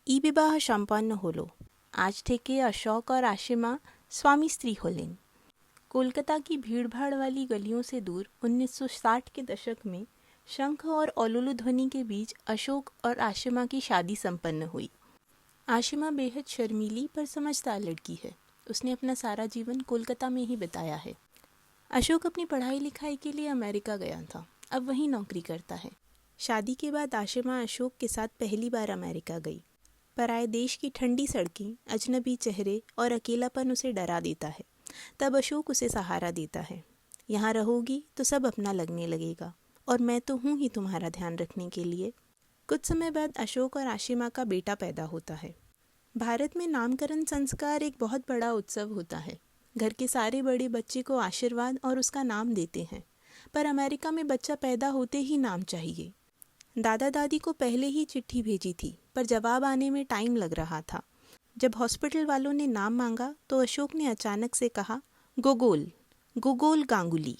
ই বিবাহ সম্পন্ন হলো। आज থেকে अशोक और आशिमा स्वामी स्त्री होलेन। कोलकाता की भीड़भाड़ वाली गलियों से दूर 1960 के दशक में शंख और ओलुलु ध्वनि के बीच अशोक और आशिमा की शादी संपन्न हुई। आशिमा बेहद शर्मीली पर समझदार लड़की है। उसने अपना सारा जीवन कोलकाता में ही बिताया है। अशोक अपनी पढ़ाई लिखाई के लिए अमेरिका गया था, अब वहीं नौकरी करता है। शादी के बाद आशिमा अशोक के साथ पहली बार अमेरिका गई। पराए देश की ठंडी सड़कें, अजनबी चेहरे और अकेलापन उसे डरा देता है। तब अशोक उसे सहारा देता है। यहाँ रहोगी तो सब अपना लगने लगेगा और मैं तो हूँ ही तुम्हारा ध्यान रखने के लिए। कुछ समय बाद अशोक और आशिमा का बेटा पैदा होता है। भारत में नामकरण संस्कार एक बहुत बड़ा उत्सव होता है। घर के सारे बड़े बच्चे को आशीर्वाद और उसका नाम देते हैं, पर अमेरिका में बच्चा पैदा होते ही नाम चाहिए। दादा दादी को पहले ही चिट्ठी भेजी थी, पर जवाब आने में टाइम लग रहा था। जब हॉस्पिटल वालों ने नाम मांगा तो अशोक ने अचानक से कहा, गोगोल, गोगोल गांगुली।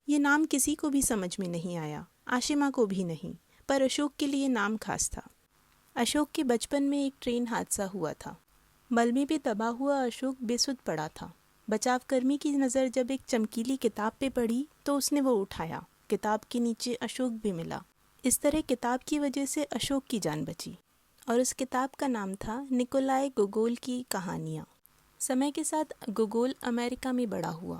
ये नाम किसी को भी समझ में नहीं आया, आशिमा को भी नहीं, पर अशोक के लिए नाम खास था। अशोक के बचपन में एक ट्रेन हादसा हुआ था। मलबे पे दबा हुआ अशोक बेसुध पड़ा था। बचाव कर्मी की नज़र जब एक चमकीली किताब पे पड़ी तो उसने वो उठाया। किताब के नीचे अशोक भी मिला। इस तरह किताब की वजह से अशोक की जान बची और उस किताब का नाम था निकोलाई गोगोल की कहानियाँ। समय के साथ गोगोल अमेरिका में बड़ा हुआ।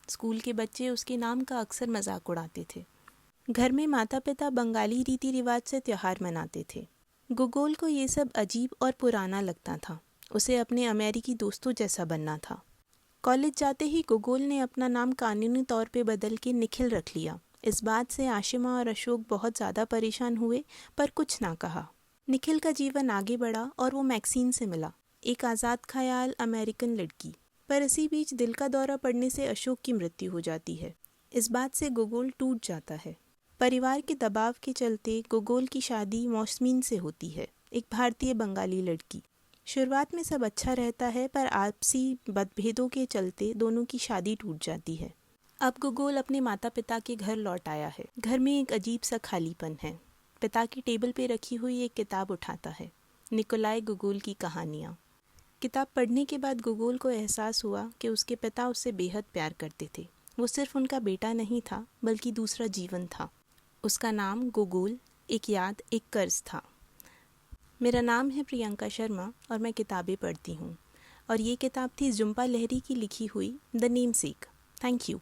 स्कूल के बच्चे उसके नाम का अक्सर मजाक उड़ाते थे। घर में माता पिता बंगाली रीति रिवाज से त्यौहार मनाते थे। गोगोल को ये सब अजीब और पुराना लगता था। उसे अपने अमेरिकी दोस्तों जैसा बनना था। कॉलेज जाते ही गोगोल ने अपना नाम कानूनी तौर पे बदल के निखिल रख लिया। इस बात से आशिमा और अशोक बहुत ज़्यादा परेशान हुए, पर कुछ ना कहा। निखिल का जीवन आगे बढ़ा और वो मैक्सीन से मिला, एक आज़ाद ख्याल अमेरिकन लड़की। पर इसी बीच दिल का दौरा पड़ने से अशोक की मृत्यु हो जाती है। इस बात से गोगोल टूट जाता है। परिवार के दबाव के चलते गोगोल की शादी मौसमीन से होती है, एक भारतीय बंगाली लड़की। शुरुआत में सब अच्छा रहता है, पर आपसी मतभेदों के चलते दोनों की शादी टूट जाती है। अब गोगोल अपने माता पिता के घर लौट आया है। घर में एक अजीब सा खालीपन है। पिता की टेबल पे रखी हुई एक किताब उठाता है, निकोलाई गोगोल की कहानियाँ। किताब पढ़ने के बाद गोगोल को एहसास हुआ कि उसके पिता उससे बेहद प्यार करते थे। वो सिर्फ उनका बेटा नहीं था, बल्कि दूसरा जीवन था। उसका नाम गोगोल एक याद, एक कर्ज था। मेरा नाम है प्रियंका शर्मा और मैं किताबें पढ़ती हूँ। और ये किताब थी झुम्पा लाहिरी की लिखी हुई द नेमसेक। Thank you.